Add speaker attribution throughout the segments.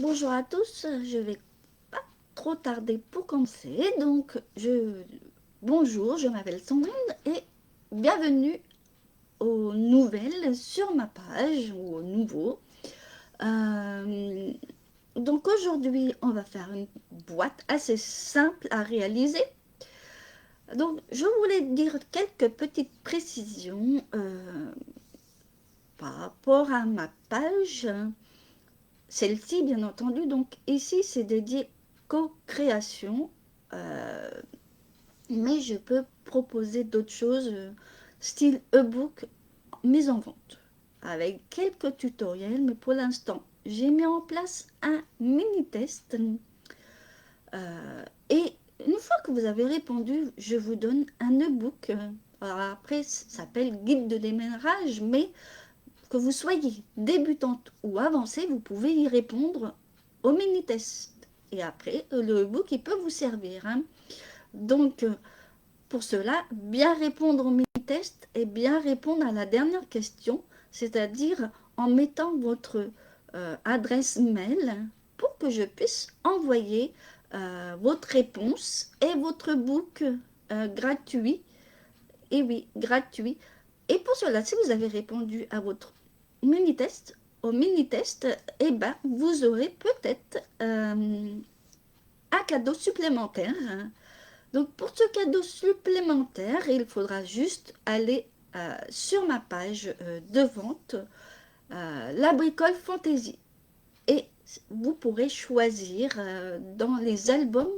Speaker 1: Bonjour à tous, je vais pas trop tarder pour commencer. Bonjour, je m'appelle Sandrine et bienvenue aux nouvelles sur ma page ou aux nouveaux. Euh, donc aujourd'hui, on va faire une boîte assez simple à réaliser. Donc je voulais dire quelques petites précisions par rapport à ma page. Celle-ci, bien entendu, donc ici, c'est dédié co-création, euh, mais je peux proposer d'autres choses, style e-book, mise en vente, avec quelques tutoriels, mais pour l'instant, j'ai mis en place un mini-test. Et une fois que vous avez répondu, je vous donne un e-book. Alors après, ça s'appelle guide de démarrage, mais que vous soyez débutante ou avancée, vous pouvez y répondre au mini-test. Et après, le e-book, il peut vous servir, hein. Donc, pour cela, bien répondre au mini-test et bien répondre à la dernière question, c'est-à-dire en mettant votre adresse mail pour que je puisse envoyer votre réponse et votre book gratuit. Et oui, gratuit. Et pour cela, si vous avez répondu à votre mini-test, au mini-test, eh ben, vous aurez peut-être un cadeau supplémentaire. Donc pour ce cadeau supplémentaire, il faudra juste aller sur ma page de vente, la bricole fantaisie. Et vous pourrez choisir dans les albums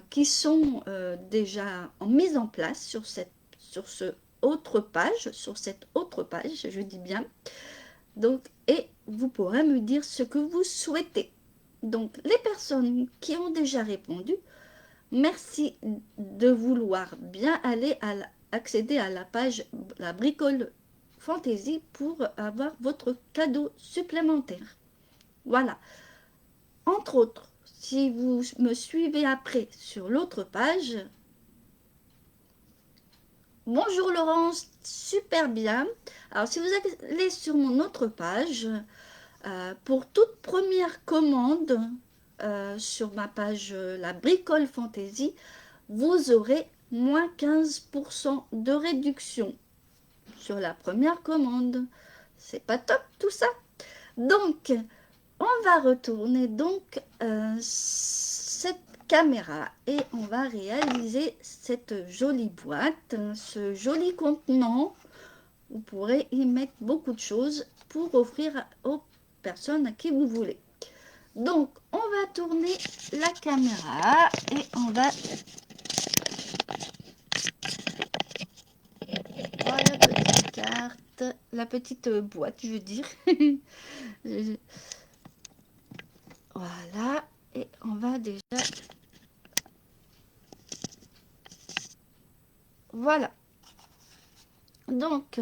Speaker 1: qui sont déjà en mise en place sur ce sur cette autre page, je dis bien. Donc, et vous pourrez me dire ce que vous souhaitez. Donc, les personnes qui ont déjà répondu, merci de vouloir bien aller accéder à la page La Bricole Fantasy pour avoir votre cadeau supplémentaire. Voilà. Entre autres, si vous me suivez après sur l'autre page, bonjour Laurence, super bien. Alors si vous allez sur mon autre page, pour toute première commande sur ma page La Bricole Fantasy, vous aurez moins 15% de réduction sur la première commande. C'est pas top tout ça. Donc, on va retourner donc cette caméra et on va réaliser cette jolie boîte, ce joli contenant. Vous pourrez y mettre beaucoup de choses pour offrir aux personnes à qui vous voulez. Donc, on va tourner la caméra et on va... Oh, la petite carte, la petite boîte, je veux dire. Voilà, et on va déjà... Voilà. Donc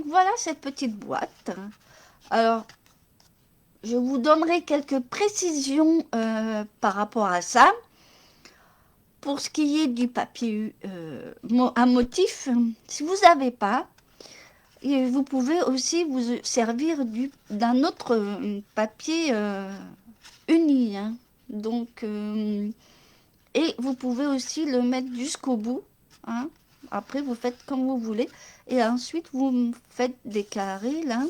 Speaker 1: voilà cette petite boîte. Alors, je vous donnerai quelques précisions par rapport à ça. Pour ce qui est du papier à motif, si vous n'avez pas, et vous pouvez aussi vous servir d'un autre papier uni, hein. Donc, et vous pouvez aussi le mettre jusqu'au bout, hein. Après, vous faites comme vous voulez. Et ensuite, vous faites des carrés là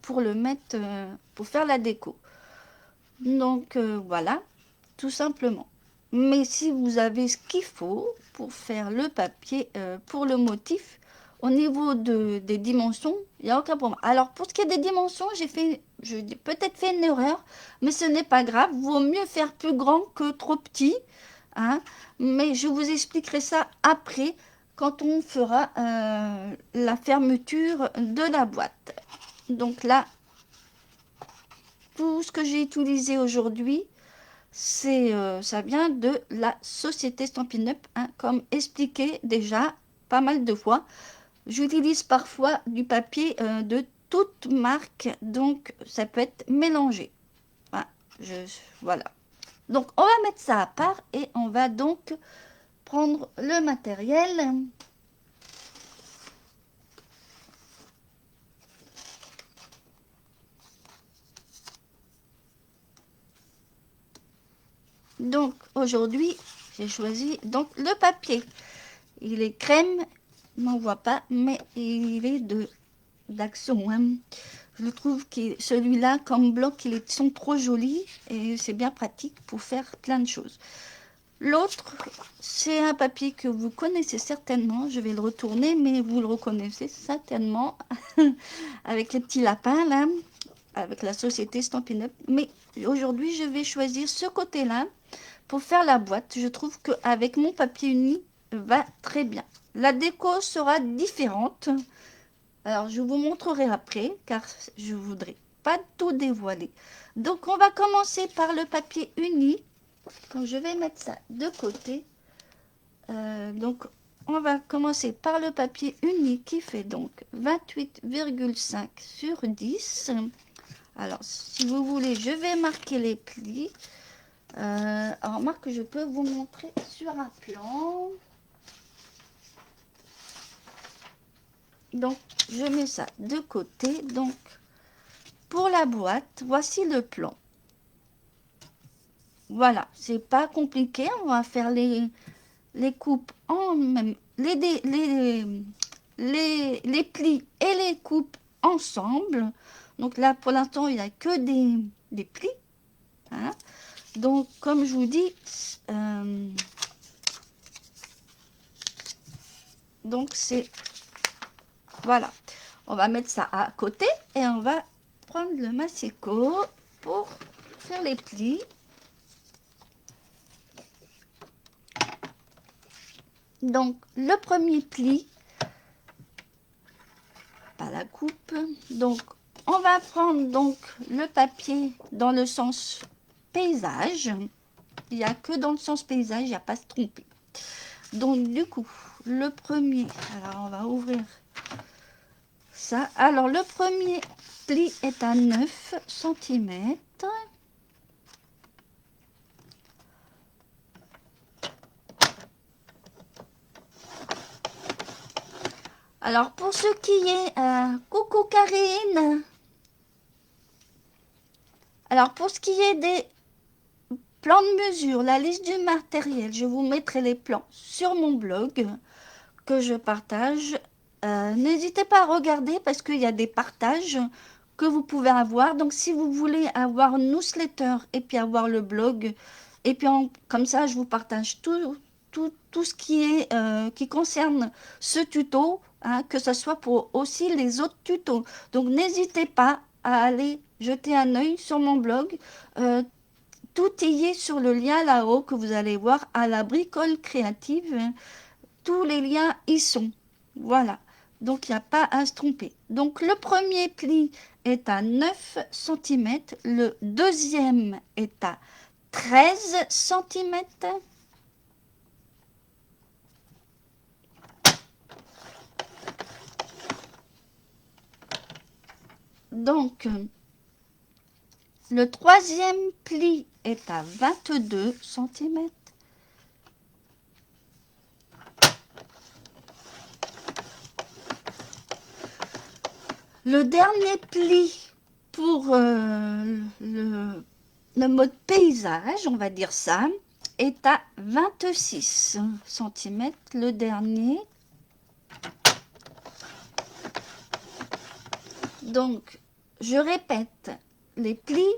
Speaker 1: pour le mettre, pour faire la déco. Donc, voilà, tout simplement. Mais si vous avez ce qu'il faut pour faire le papier, pour le motif, au niveau des dimensions, il n'y a aucun problème. Alors, pour ce qui est des dimensions, j'ai peut-être fait une erreur, mais ce n'est pas grave. Vaut mieux faire plus grand que trop petit, hein. Mais je vous expliquerai ça après, quand on fera la fermeture de la boîte. Donc là, tout ce que j'ai utilisé aujourd'hui, ça vient de la société Stampin' Up, hein, comme expliqué déjà pas mal de fois. J'utilise parfois du papier de toute marque, donc ça peut être mélangé. Voilà, voilà. Donc on va mettre ça à part et on va donc prendre le matériel. Donc aujourd'hui, j'ai choisi donc le papier. Il est crème, on n'en voit pas, mais il est de d'Action, hein. Je trouve que celui-là, comme bloc, ils sont trop jolis et c'est bien pratique pour faire plein de choses. L'autre, c'est un papier que vous connaissez certainement. Je vais le retourner, mais vous le reconnaissez certainement avec les petits lapins là, avec la société Stampin' Up. Mais aujourd'hui, je vais choisir ce côté-là pour faire la boîte. Je trouve qu'avec mon papier uni, va très bien. La déco sera différente. Alors, je vous montrerai après, car je voudrais pas tout dévoiler. Donc, on va commencer par le papier uni. Donc, je vais mettre ça de côté. Donc, on va commencer par le papier uni qui fait donc 28,5 sur 10. Alors, si vous voulez, je vais marquer les plis. Alors, remarque, je peux vous montrer sur un plan. Donc, je mets ça de côté. Donc, pour la boîte, voici le plan. Voilà, c'est pas compliqué. On va faire les coupes en même, les plis et les coupes ensemble. Donc là, pour l'instant, il n'y a que des plis. Hein. Donc, comme je vous dis, donc c'est, voilà. On va mettre ça à côté et on va prendre le massicot pour faire les plis. Donc, le premier pli, pas la coupe. Donc, on va prendre donc le papier dans le sens paysage. Il n'y a que dans le sens paysage, il n'y a pas à se tromper. Donc, du coup, le premier, alors on va ouvrir ça. Alors, le premier pli est à 9 cm. Alors, pour ce qui est... coucou Karine. Alors, pour ce qui est des plans de mesure, la liste du matériel, je vous mettrai les plans sur mon blog que je partage. N'hésitez pas à regarder parce qu'il y a des partages que vous pouvez avoir. Donc, si vous voulez avoir newsletter et puis avoir le blog, et puis comme ça, je vous partage tout ce qui concerne ce tuto, hein, que ce soit pour aussi les autres tutos. Donc, n'hésitez pas à aller jeter un œil sur mon blog. Tout y est sur le lien là-haut que vous allez voir à la bricole créative. Tous les liens y sont. Voilà. Donc, il n'y a pas à se tromper. Donc, le premier pli est à 9 cm. Le deuxième est à 13 cm. Donc, le troisième pli est à 22 cm. Le dernier pli pour le mode paysage, on va dire ça, est à 26 cm. Le dernier. Donc, je répète, les plis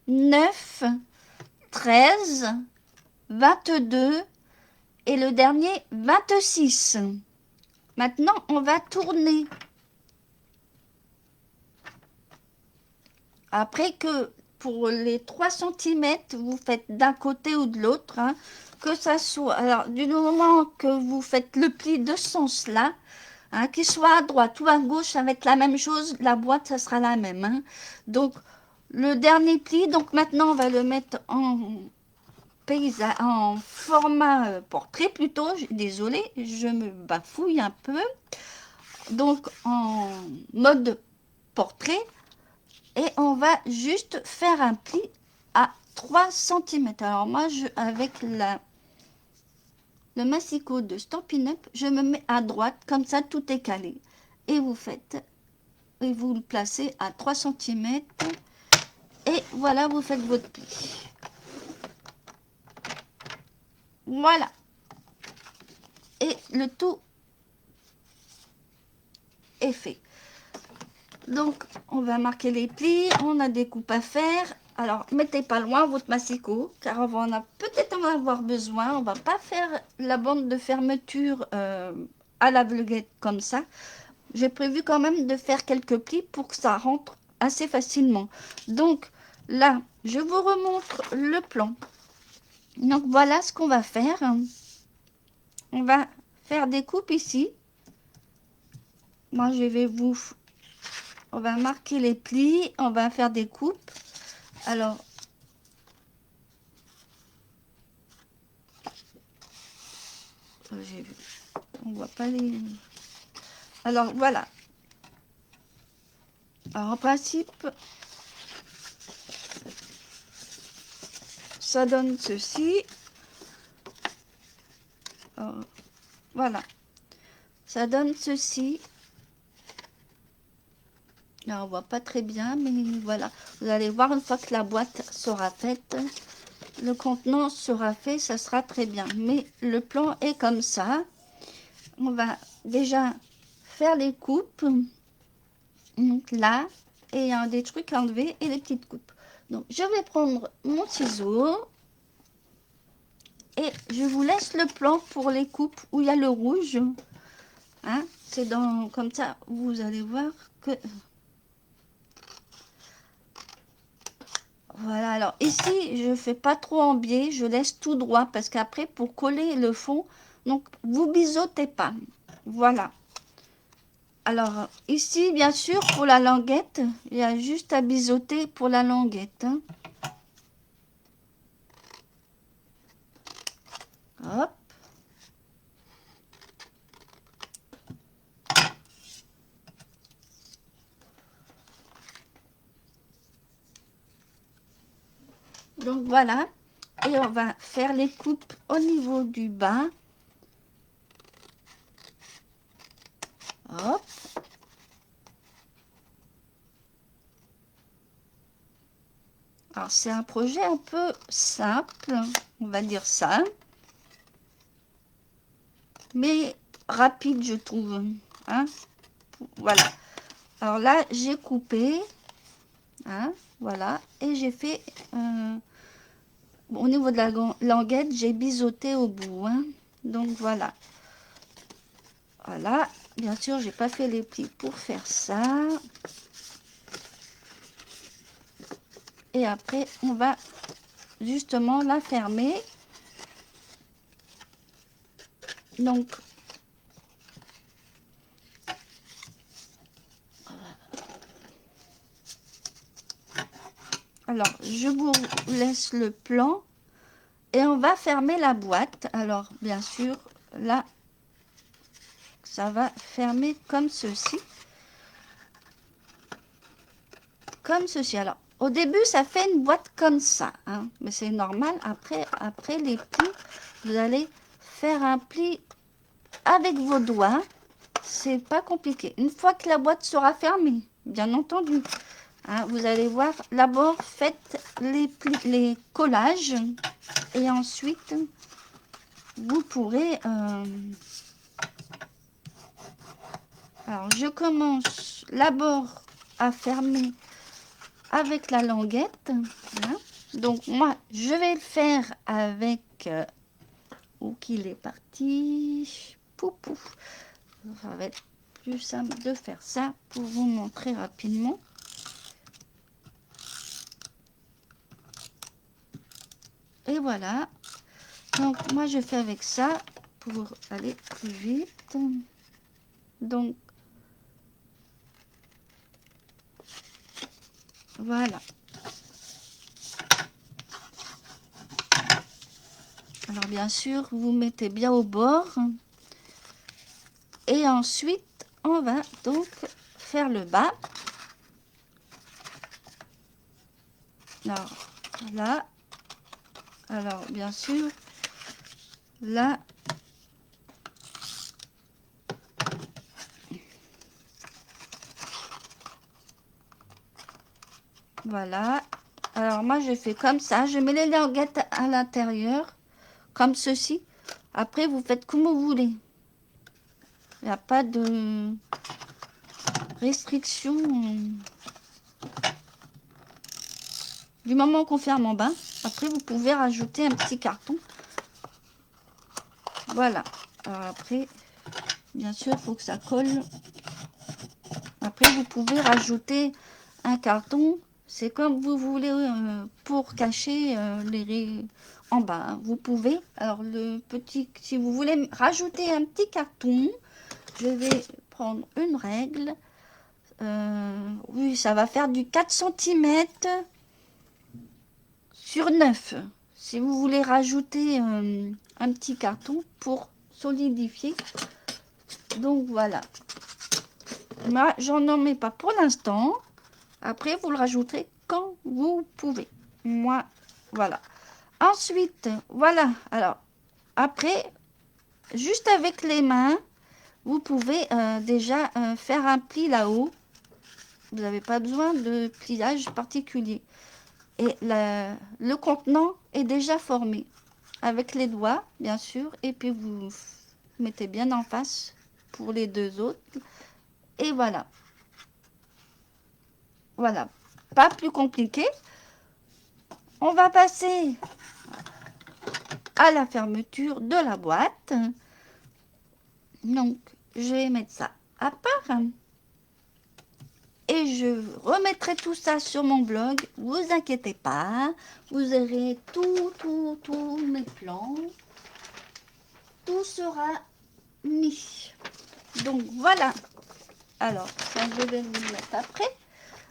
Speaker 1: 9, 13, 22 et le dernier 26. Maintenant, on va tourner. Après que pour les 3 cm, vous faites d'un côté ou de l'autre, hein, que ça soit... Alors, du moment que vous faites le pli de ce sens-là, hein, qu'il soit à droite ou à gauche, ça va être la même chose. La boîte, ça sera la même. Hein. Donc, le dernier pli, donc maintenant, on va le mettre en format portrait plutôt. Désolée, je me bafouille un peu. Donc, en mode portrait. Et on va juste faire un pli à 3 cm. Alors moi, avec le massicot de Stampin' Up, je me mets à droite, comme ça tout est calé. Et vous le placez à 3 cm. Et voilà, vous faites votre pli. Voilà. Et le tout est fait. Donc, on va marquer les plis. On a des coupes à faire. Alors, mettez pas loin votre massicot, car on va en a peut-être en avoir besoin. On va pas faire la bande de fermeture à l'aveuglette comme ça. J'ai prévu quand même de faire quelques plis pour que ça rentre assez facilement. Donc, là, je vous remontre le plan. Donc, voilà ce qu'on va faire. On va faire des coupes ici. Moi, je vais vous... On va marquer les plis. On va faire des coupes. Alors, j'ai vu. On voit pas les... Alors, voilà. Alors, en principe, ça donne ceci. Alors, voilà. Ça donne ceci. Là, on voit pas très bien, mais voilà. Vous allez voir une fois que la boîte sera faite. Le contenant sera fait, ça sera très bien. Mais le plan est comme ça. On va déjà faire les coupes. Donc là, et il y a des trucs à enlever et les petites coupes. Donc, je vais prendre mon ciseau. Et je vous laisse le plan pour les coupes où il y a le rouge. Hein, c'est dans comme ça, vous allez voir que... Voilà, alors ici, je fais pas trop en biais, je laisse tout droit parce qu'après, pour coller le fond, donc vous biseautez pas. Voilà. Alors, ici, bien sûr, pour la languette, il y a juste à biseauter pour la languette. Hein. Hop. Donc voilà. Et on va faire les coupes au niveau du bas. Hop. Alors, c'est un projet un peu simple, on va dire ça. Mais rapide, je trouve. Hein. Voilà. Alors là, j'ai coupé. Hein, voilà. Et j'ai fait... au niveau de la languette, j'ai biseauté au bout. Hein. Donc voilà. Voilà. Bien sûr, j'ai pas fait les plis pour faire ça. Et après, on va justement la fermer. Donc, alors, je vous laisse le plan. Et on va fermer la boîte. Alors, bien sûr, là, ça va fermer comme ceci. Comme ceci. Alors, au début, ça fait une boîte comme ça. Hein, mais c'est normal. Après les plis, vous allez faire un pli avec vos doigts. C'est pas compliqué. Une fois que la boîte sera fermée, bien entendu. Hein, vous allez voir, d'abord, faites les collages. Et ensuite, vous pourrez... alors, je commence d'abord à fermer avec la languette. Hein. Donc, moi, je vais le faire avec... où qu'il est parti. Poupou. Ça va être plus simple de faire ça pour vous montrer rapidement. Et voilà. Donc, moi, je fais avec ça pour aller plus vite. Donc, voilà. Alors, bien sûr, vous mettez bien au bord. Et ensuite, on va donc faire le bas. Alors, là. Alors, bien sûr, là. Voilà. Alors, moi, je fais comme ça. Je mets les languettes à l'intérieur. comme ceci. Après, vous faites comme vous voulez. Il n'y a pas de restriction. Du moment qu'on ferme en bas, après, vous pouvez rajouter un petit carton. Voilà. Alors après, bien sûr, il faut que ça colle. Après, vous pouvez rajouter un carton. C'est comme vous voulez pour cacher en bas, hein. Vous pouvez. Alors, le petit, si vous voulez rajouter un petit carton, je vais prendre une règle. Oui, ça va faire du 4 cm sur 9. Si vous voulez rajouter un petit carton pour solidifier. Donc, voilà. Moi, j'en mets pas pour l'instant. Après, vous le rajouterez quand vous pouvez. Moi, voilà. Ensuite, voilà. Alors, après, juste avec les mains, vous pouvez déjà faire un pli là-haut. Vous n'avez pas besoin de pliage particulier. Et le contenant est déjà formé. Avec les doigts, bien sûr. Et puis, vous mettez bien en face pour les deux autres. Et voilà. Voilà. Pas plus compliqué. On va passer à la fermeture de la boîte. Donc, je vais mettre ça à part. Et je remettrai tout ça sur mon blog. Vous inquiétez pas. Vous aurez tous mes plans. Tout sera mis. Donc, voilà. Alors, ça, je vais vous le mettre après.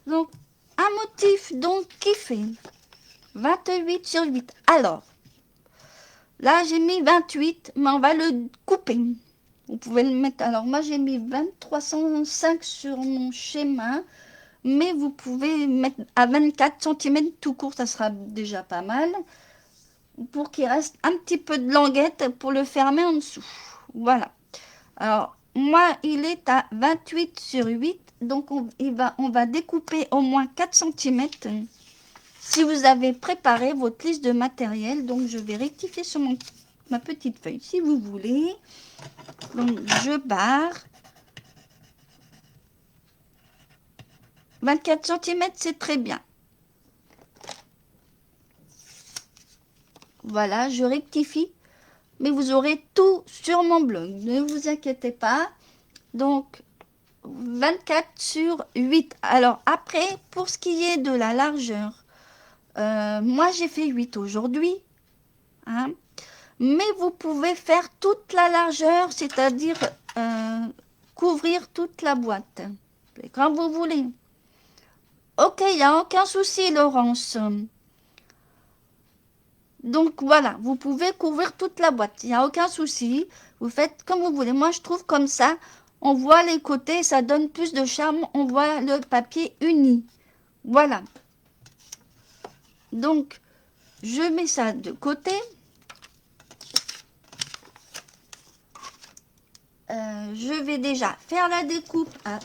Speaker 1: Donc, un motif donc qui fait 28 sur 8. Alors, là, j'ai mis 28, mais on va le couper. Vous pouvez le mettre. Alors, moi, j'ai mis 2305 sur mon schéma, mais vous pouvez mettre à 24 cm tout court, ça sera déjà pas mal. Pour qu'il reste un petit peu de languette pour le fermer en dessous. Voilà. Alors, moi, il est à 28 sur 8, donc on va découper au moins 4 cm. Si vous avez préparé votre liste de matériel, donc je vais rectifier sur ma petite feuille, si vous voulez. Donc, je barre. 24 cm, c'est très bien. Voilà, je rectifie. Mais vous aurez tout sur mon blog. Ne vous inquiétez pas. Donc, 24 sur 8. Alors, après, pour ce qui est de la largeur, moi, j'ai fait 8 aujourd'hui. Hein, mais vous pouvez faire toute la largeur, c'est-à-dire couvrir toute la boîte. Quand vous voulez. Ok, il n'y a aucun souci, Laurence. Donc voilà, vous pouvez couvrir toute la boîte. Il n'y a aucun souci. Vous faites comme vous voulez. Moi, je trouve comme ça, on voit les côtés, ça donne plus de charme. On voit le papier uni. Voilà. Donc, je mets ça de côté. Je vais déjà faire la découpe à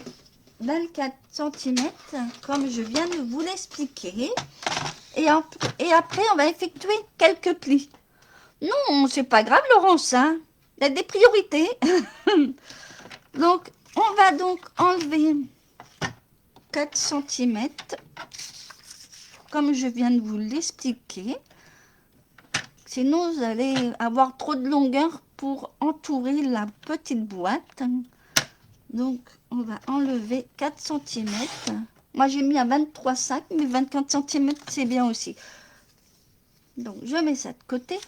Speaker 1: 24 cm, comme je viens de vous l'expliquer. Et après, on va effectuer quelques plis. Non, c'est pas grave, Laurence, hein. Il y a des priorités. Donc, on va donc enlever 4 cm, comme je viens de vous l'expliquer. Sinon, vous allez avoir trop de longueur pour entourer la petite boîte. Donc, on va enlever 4 cm. Moi, j'ai mis à 23,5, mais 24 cm, c'est bien aussi. Donc, je mets ça de côté.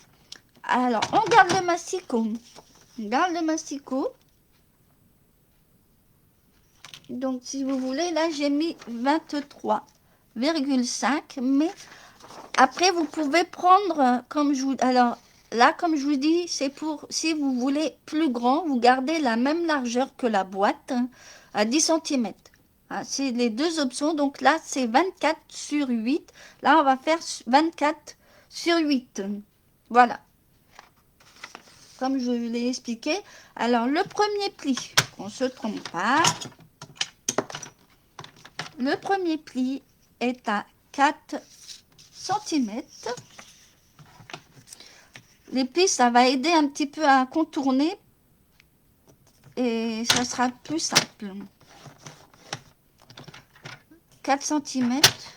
Speaker 1: Alors, on garde le massicot. On garde le massicot. Donc, si vous voulez, là, j'ai mis 23,5. Mais après, vous pouvez prendre, comme je vous... Alors, là, comme je vous dis, c'est pour, si vous voulez plus grand, vous gardez la même largeur que la boîte, hein, à 10 cm. Ah, c'est les deux options. Donc là, c'est 24 sur 8. Là, on va faire 24 sur 8. Voilà. Comme je l'ai expliqué. Alors, le premier pli, on ne se trompe pas. Le premier pli est à 4 cm. Les plis, ça va aider un petit peu à contourner et ça sera plus simple. 4 centimètres.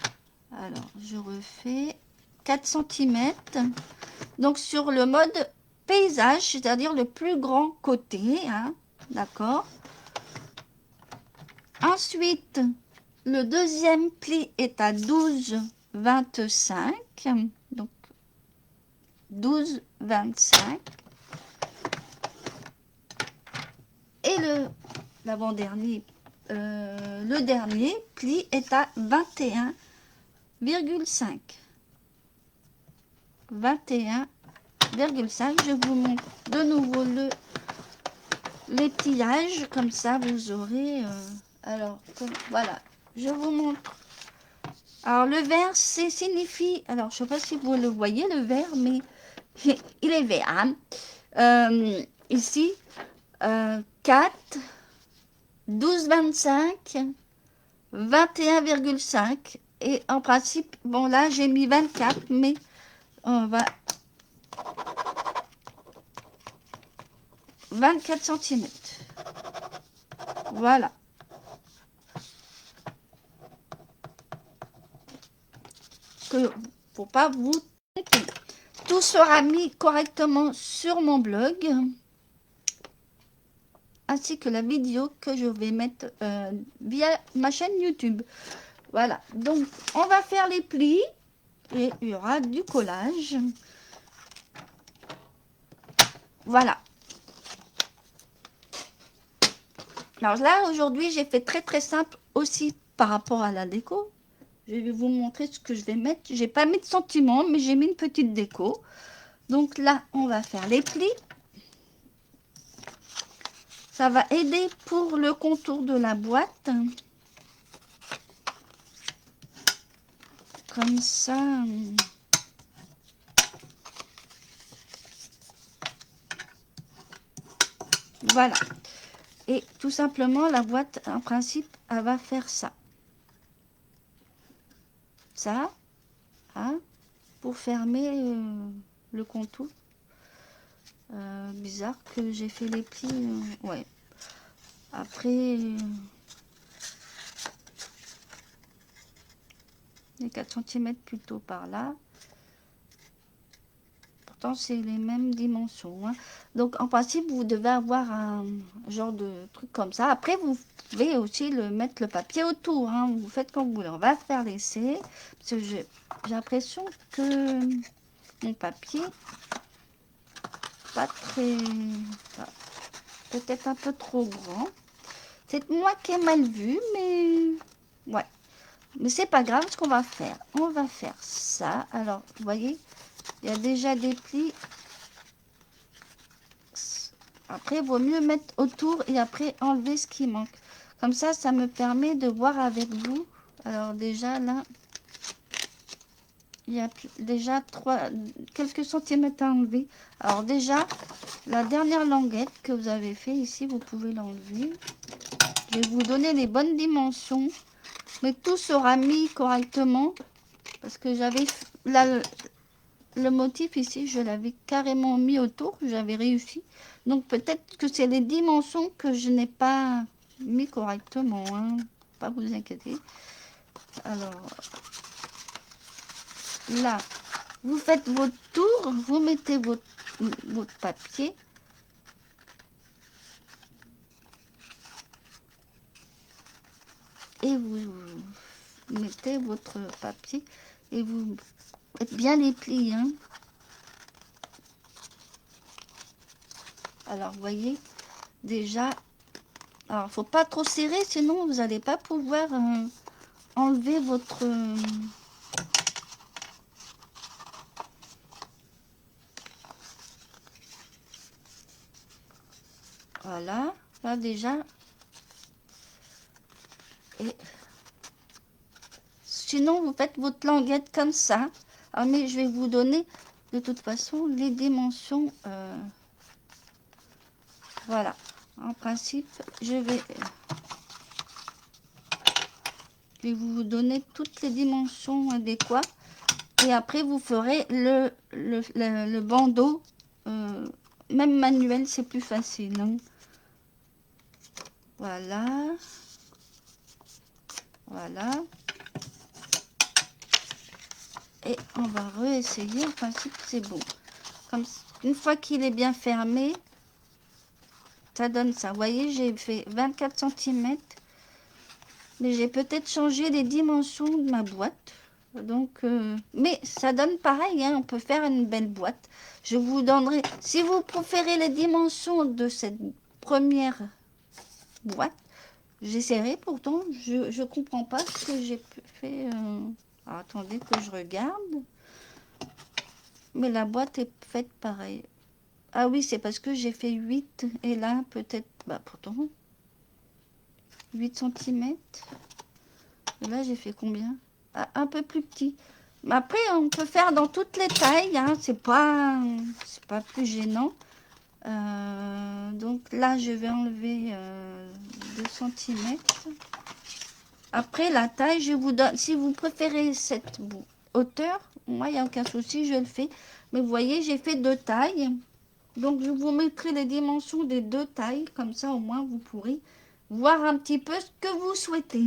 Speaker 1: Alors, je refais 4 centimètres. Donc, sur le mode paysage, c'est-à-dire le plus grand côté. Hein, d'accord. Ensuite, le deuxième pli est à 12,25. Donc, 12,25. Et l'avant-dernier, le dernier pli est à 21,5. 21,5. Je vous montre de nouveau les pliages, comme ça vous aurez... alors, voilà, je vous montre. Alors, le vert, signifie... Alors, je ne sais pas si vous le voyez, le vert, mais il est vert. Hein. Ici, 4, 12,25, 21,5. Et en principe, bon là, j'ai mis 24, mais on va... 24 centimètres. Voilà. Faut pas vous tromper. Tout sera mis correctement sur mon blog, ainsi que la vidéo que je vais mettre via ma chaîne YouTube. Voilà, donc on va faire les plis et il y aura du collage. Voilà. Alors là, aujourd'hui, j'ai fait très simple aussi par rapport à la déco. Je vais vous montrer ce que je vais mettre. J'ai pas mis de sentiment, mais j'ai mis une petite déco. Donc là, on va faire les plis. Ça va aider pour le contour de la boîte. Comme ça. Voilà. Et tout simplement, la boîte, en principe, elle va faire ça. Ça, hein, pour fermer le contour. Bizarre que j'ai fait les plis. Ouais. Après, les 4 cm plutôt par là. Pourtant, c'est les mêmes dimensions. Hein. Donc, en principe, vous devez avoir un genre de truc comme ça. Après, vous pouvez aussi mettre le papier autour. Hein. Vous faites comme vous voulez. On va faire l'essai. Parce que j'ai l'impression que mon papier, pas très... peut-être un peu trop grand. C'est moi qui ai mal vu, mais... ouais. Mais c'est pas grave ce qu'on va faire. On va faire ça. Alors, vous voyez, il y a déjà des plis. Après, il vaut mieux mettre autour et après enlever ce qui manque. Comme ça me permet de voir avec vous. Alors déjà, là, il y a déjà quelques centimètres à enlever. Alors déjà, la dernière languette que vous avez fait ici, vous pouvez l'enlever. Je vais vous donner les bonnes dimensions. Mais tout sera mis correctement. Parce que j'avais le motif ici, je l'avais carrément mis autour. J'avais réussi. Donc peut-être que c'est les dimensions que je n'ai pas mis correctement. Hein. Pas vous inquiéter. Alors là, vous faites votre tour. Vous mettez votre papier. Et vous mettez votre papier. Et vous faites bien les plis. Hein. Alors, vous voyez, déjà, alors, faut pas trop serrer, sinon vous n'allez pas pouvoir enlever votre... voilà, là déjà. Et sinon, vous faites votre languette comme ça. Alors, mais je vais vous donner, de toute façon, les dimensions... voilà. En principe, je vais vous donner toutes les dimensions adéquates. Et après, vous ferez le bandeau même manuel, c'est plus facile. Hein. Voilà. Voilà. Et on va réessayer. En principe, c'est bon. Comme, une fois qu'il est bien fermé, ça donne ça. Vous voyez, j'ai fait 24 centimètres. Mais j'ai peut-être changé les dimensions de ma boîte. Donc, mais ça donne pareil, hein, on peut faire une belle boîte. Je vous donnerai, si vous préférez les dimensions de cette première boîte, j'essaierai pourtant, je comprends pas ce que j'ai fait. Alors, attendez que je regarde. Mais la boîte est faite pareil. Ah oui, c'est parce que j'ai fait 8 et là, peut-être, bah pourtant, 8 centimètres. Et là, j'ai fait combien? Ah, un peu plus petit. Mais après, on peut faire dans toutes les tailles. Hein. C'est pas plus gênant. Donc là, je vais enlever 2 centimètres. Après, la taille, je vous donne. Si vous préférez cette hauteur, moi, il n'y a aucun souci, je le fais. Mais vous voyez, j'ai fait 2 tailles. Donc, je vous mettrai les dimensions des 2 tailles. Comme ça, au moins, vous pourrez voir un petit peu ce que vous souhaitez.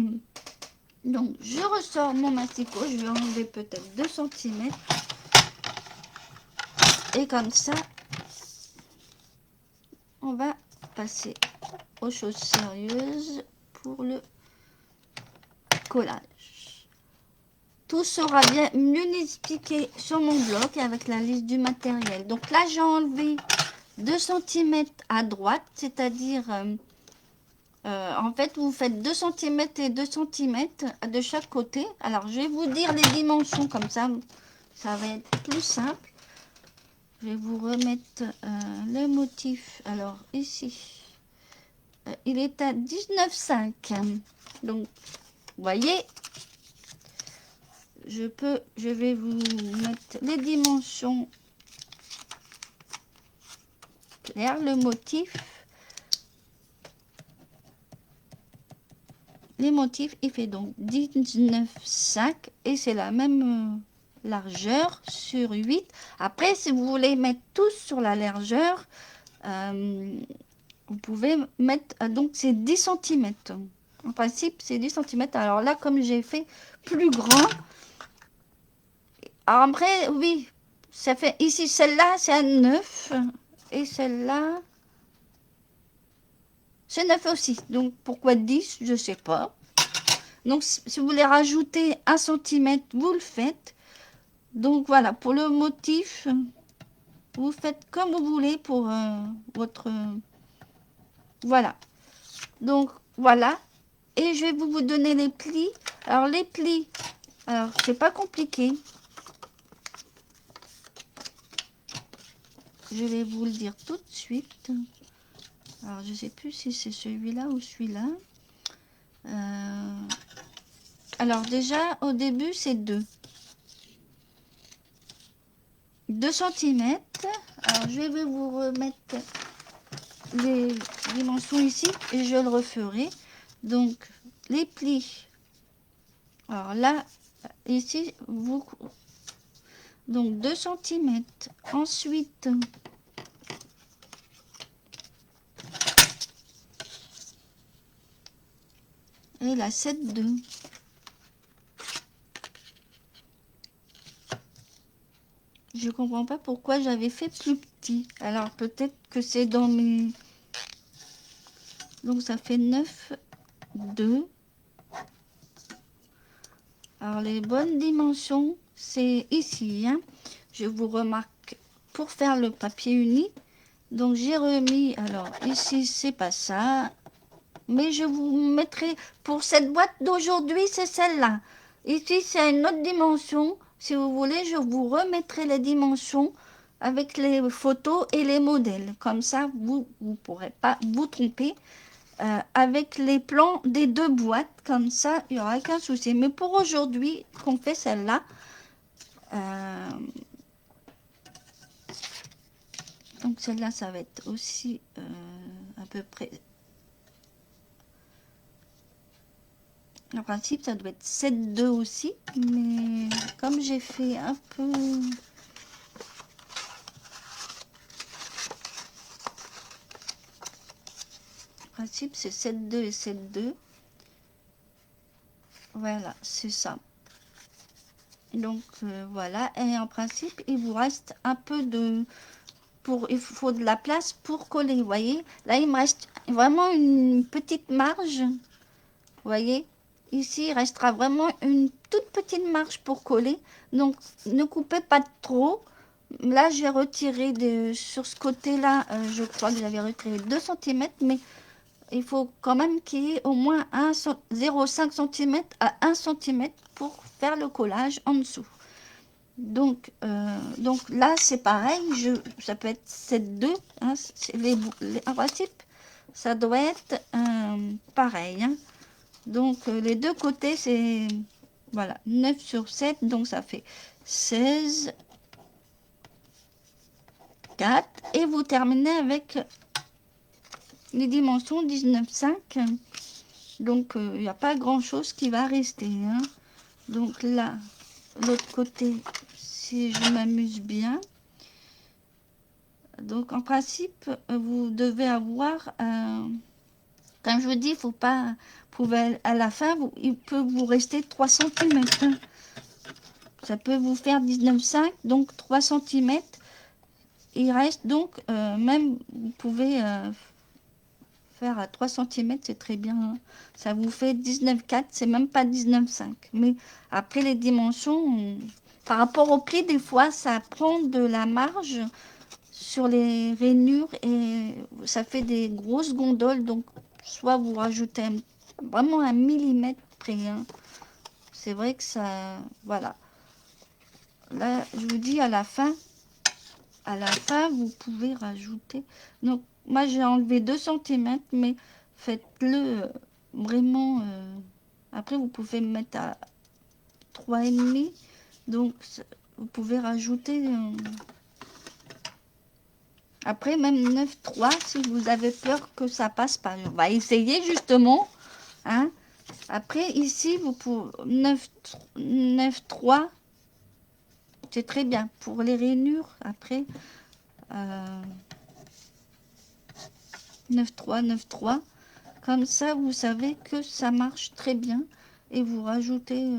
Speaker 1: Donc, je ressors mon masticot. Je vais enlever peut-être 2 centimètres. Et comme ça, on va passer aux choses sérieuses pour le collage. Tout sera bien mieux expliqué sur mon blog avec la liste du matériel. Donc là, j'ai enlevé 2 centimètres à droite, c'est-à-dire, en fait, vous faites 2 centimètres et 2 centimètres de chaque côté. Alors, je vais vous dire les dimensions, comme ça va être plus simple. Je vais vous remettre le motif. Alors, ici, il est à 19,5. Donc, vous voyez, je vais vous mettre les dimensions claires, le motif. Les motifs, il fait donc 19,5 et c'est la même largeur sur 8. Après, si vous voulez mettre tous sur la largeur, vous pouvez mettre, donc c'est 10 centimètres. En principe, c'est 10 centimètres. Alors là, comme j'ai fait plus grand, alors après, oui, ça fait ici, celle-là, c'est à 9 et celle-là, c'est 9 aussi. Donc, pourquoi 10? Je sais pas. Donc, si vous voulez rajouter 1 centimètre, vous le faites. Donc, voilà, pour le motif, vous faites comme vous voulez pour votre... voilà. Donc, voilà. Et je vais vous donner les plis. Alors, les plis, alors, c'est pas compliqué. Je vais vous le dire tout de suite. Alors, je sais plus si c'est celui-là ou celui-là. Alors, déjà, au début, c'est 2. 2 centimètres. Alors, je vais vous remettre les dimensions ici et je le referai. Donc, les plis. Alors là, ici, vous... Donc, 2 centimètres. Ensuite... et la 7,2. Je comprends pas pourquoi j'avais fait plus petit. Alors peut-être que c'est dans mes... Donc ça fait 9,2. Alors les bonnes dimensions, c'est ici. Hein. Je vous remarque pour faire le papier uni. Donc j'ai remis... Alors ici, c'est pas ça. Mais je vous mettrai... Pour cette boîte d'aujourd'hui, c'est celle-là. Ici, c'est une autre dimension. Si vous voulez, je vous remettrai les dimensions avec les photos et les modèles. Comme ça, vous ne pourrez pas vous tromper avec les plans des 2 boîtes. Comme ça, il n'y aura aucun souci. Mais pour aujourd'hui, qu'on fait celle-là, donc celle-là, ça va être aussi à peu près... En principe, ça doit être 7,2 aussi, mais comme j'ai fait un peu... principe, c'est 7,2 et 7,2. Voilà, c'est ça. Donc, voilà. Et en principe, il vous reste un peu de... il faut de la place pour coller, vous voyez. Là, il me reste vraiment une petite marge. Vous voyez, ici, il restera vraiment une toute petite marge pour coller. Donc, ne coupez pas trop. Là, je vais retirer sur ce côté-là, je crois que j'avais retiré 2 centimètres, mais il faut quand même qu'il y ait au moins 0,5 cm à 1 centimètre pour faire le collage en dessous. Donc là, c'est pareil, ça peut être 7,2, hein, en principe, ça doit être pareil. Hein. Donc, les deux côtés, c'est, voilà, 9 sur 7, donc ça fait 16, 4, et vous terminez avec les dimensions 19,5. Donc, il n'y a pas grand-chose qui va rester. Hein. Donc là, l'autre côté, si je m'amuse bien. Donc, en principe, vous devez avoir... comme je vous dis, il faut pas... Vous pouvez, à la fin, il peut vous rester 3 cm. Hein. Ça peut vous faire 19,5, donc 3 cm. Il reste donc, même, vous pouvez faire à 3 cm, c'est très bien. Hein. Ça vous fait 19,4, c'est même pas 19,5. Mais après les dimensions, par rapport au pli, des fois, ça prend de la marge sur les rainures et ça fait des grosses gondoles. Donc, soit vous rajoutez vraiment un millimètre près. Hein. C'est vrai que ça... Voilà. Là, je vous dis à la fin, vous pouvez rajouter. Donc, moi, j'ai enlevé 2 cm, mais faites-le vraiment. Après, vous pouvez mettre à 3,5. Donc, vous pouvez rajouter. Après, même 9,3 si vous avez peur que ça passe pas. On va essayer justement. Hein. Après, ici, vous pouvez 9,3. C'est très bien. Pour les rainures, après. 9,3, 9,3. Comme ça, vous savez que ça marche très bien. Et vous rajoutez...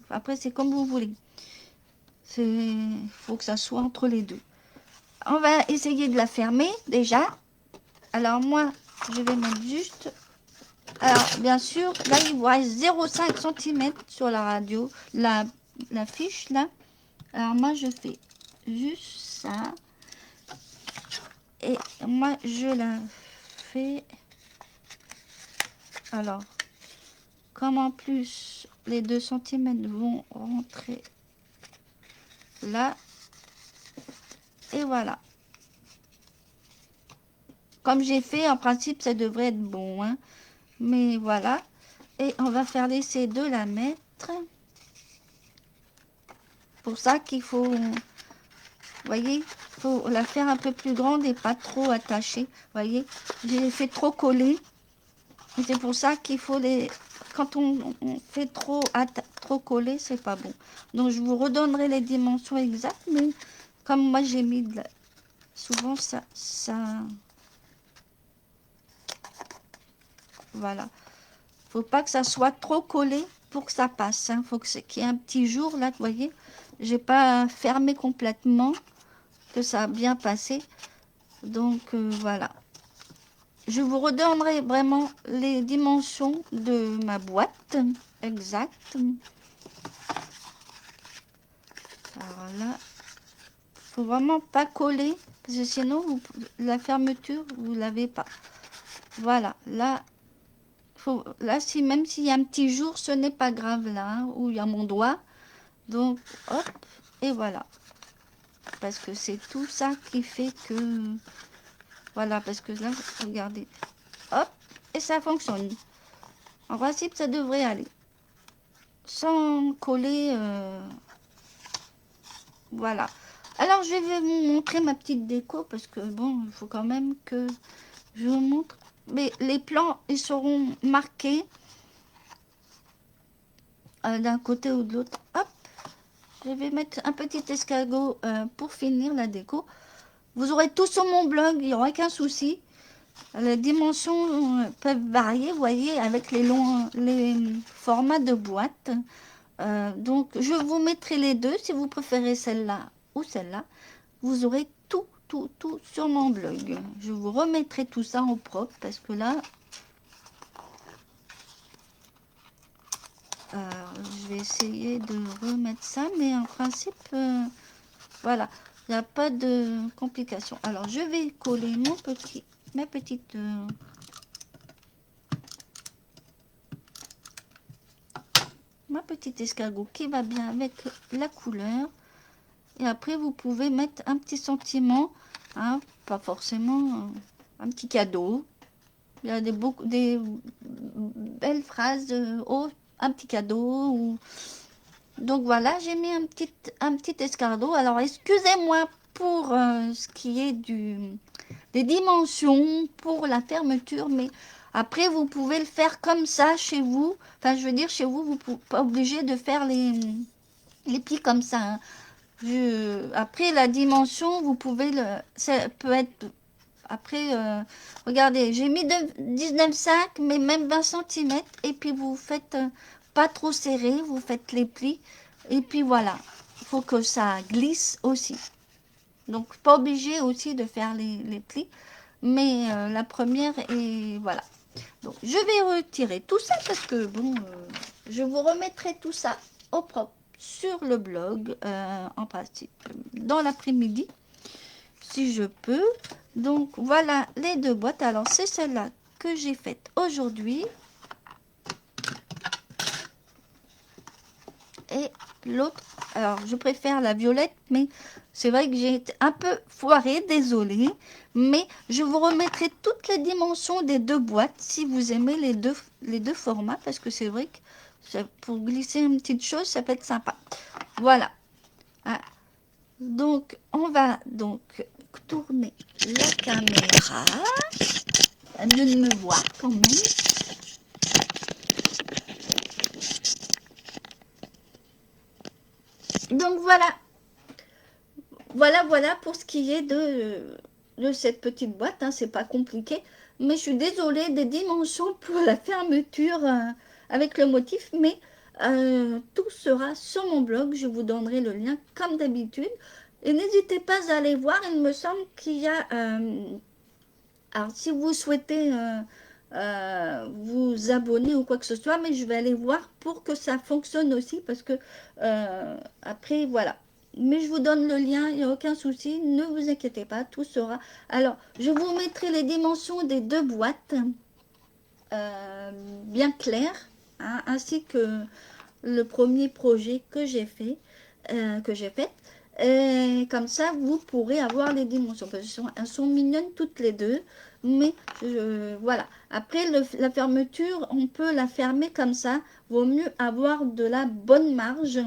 Speaker 1: après, c'est comme vous voulez. Il faut que ça soit entre les deux. On va essayer de la fermer déjà. Alors moi, je vais mettre juste... Alors, bien sûr, là, il vous reste 0,5 cm sur la radio, la fiche, là. Alors, moi, je fais juste ça. Et moi, je la fais... Alors, comme en plus, les 2 cm vont rentrer là. Et voilà. Comme j'ai fait, en principe, ça devrait être bon. Hein. Mais voilà. Et on va faire l'essai de la mettre. Pour ça qu'il faut... Vous voyez, il faut la faire un peu plus grande et pas trop attachée. Vous voyez, j'ai fait trop coller. Et c'est pour ça qu'il faut les... Quand on fait trop coller, c'est pas bon. Donc, je vous redonnerai les dimensions exactes. Mais comme moi, j'ai mis de la... Souvent, ça... Voilà. Faut pas que ça soit trop collé pour que ça passe. Hein. Faut qu'il y ait un petit jour là, vous voyez. J'ai pas fermé complètement, que ça a bien passé. Donc voilà. Je vous redonnerai vraiment les dimensions de ma boîte exacte. Alors là, faut vraiment pas coller parce que sinon la fermeture vous l'avez pas. Voilà. Là. Là, même s'il y a un petit jour, ce n'est pas grave là, hein, où il y a mon doigt. Donc, hop, et voilà. Parce que c'est tout ça qui fait que... Voilà, parce que là, regardez. Hop, et ça fonctionne. En principe, ça devrait aller. Sans coller... Voilà. Alors, je vais vous montrer ma petite déco, parce que, bon, il faut quand même que je vous montre. Mais les plans, ils seront marqués d'un côté ou de l'autre. Hop, je vais mettre un petit escargot pour finir la déco. Vous aurez tout sur mon blog, il n'y aura aucun souci. Les dimensions peuvent varier, vous voyez, avec les formats de boîte. Donc, je vous mettrai les deux. Si vous préférez celle-là ou celle-là, vous aurez tout sur mon blog. Je vous remettrai tout ça en propre parce que là, je vais essayer de remettre ça, mais en principe, voilà, il n'y a pas de complications. Alors, je vais coller ma petite escargot qui va bien avec la couleur. Et après, vous pouvez mettre un petit sentiment, hein, pas forcément un petit cadeau. Il y a des belles phrases, oh, un petit cadeau. Donc voilà, j'ai mis un petit escargot. Alors, excusez-moi pour ce qui est des dimensions, pour la fermeture, mais après, vous pouvez le faire comme ça chez vous. Enfin, je veux dire, chez vous, vous n'êtes pas obligé de faire les plis comme ça, hein. Après, la dimension, vous pouvez ça peut être... Après, regardez, j'ai mis 19,5, mais même 20 centimètres. Et puis, vous faites pas trop serré, vous faites les plis. Et puis, voilà. Il faut que ça glisse aussi. Donc, pas obligé aussi de faire les plis. Mais la première, et voilà. Donc, je vais retirer tout ça parce que, bon, je vous remettrai tout ça au propre sur le blog, en principe, dans l'après-midi, si je peux. Donc, voilà les deux boîtes. Alors, c'est celle-là que j'ai faite aujourd'hui. Et l'autre, alors, je préfère la violette, mais c'est vrai que j'ai été un peu foirée, désolée. Mais je vous remettrai toutes les dimensions des deux boîtes si vous aimez les deux formats, parce que c'est vrai que pour glisser une petite chose, ça peut être sympa. Voilà. Ah, donc, on va donc tourner la caméra. Mieux de me voir quand même. Donc, voilà. Voilà pour ce qui est de cette petite boîte. Hein, c'est pas compliqué. Mais je suis désolée des dimensions pour la fermeture avec le motif. Mais tout sera sur mon blog. Je vous donnerai le lien comme d'habitude. Et n'hésitez pas à aller voir. Il me semble qu'il y a... alors, si vous souhaitez vous abonner ou quoi que ce soit, mais je vais aller voir pour que ça fonctionne aussi. Parce que après, voilà. Mais je vous donne le lien, il n'y a aucun souci, ne vous inquiétez pas, tout sera. Alors, je vous mettrai les dimensions des deux boîtes bien claires, hein, ainsi que le premier projet que j'ai fait, Et comme ça, vous pourrez avoir les dimensions. Parce elles sont mignonnes toutes les deux, mais voilà. Après, la fermeture, on peut la fermer comme ça. Vaut mieux avoir de la bonne marge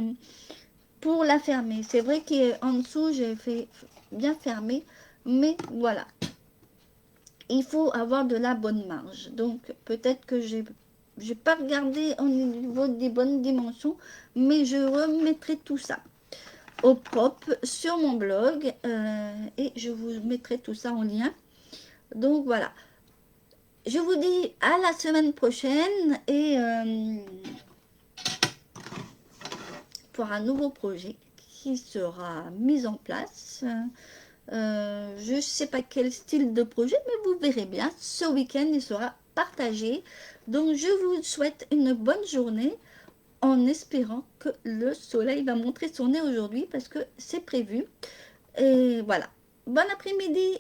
Speaker 1: pour la fermer. C'est vrai qu'en dessous, j'ai fait bien fermer, mais voilà. Il faut avoir de la bonne marge. Donc, peut-être que j'ai pas regardé au niveau des bonnes dimensions, mais je remettrai tout ça au propre sur mon blog et je vous mettrai tout ça en lien. Donc, voilà. Je vous dis à la semaine prochaine et pour un nouveau projet qui sera mis en place. Je ne sais pas quel style de projet, mais vous verrez bien. Ce week-end, il sera partagé. Donc, je vous souhaite une bonne journée en espérant que le soleil va montrer son nez aujourd'hui parce que c'est prévu. Et voilà. Bon après-midi.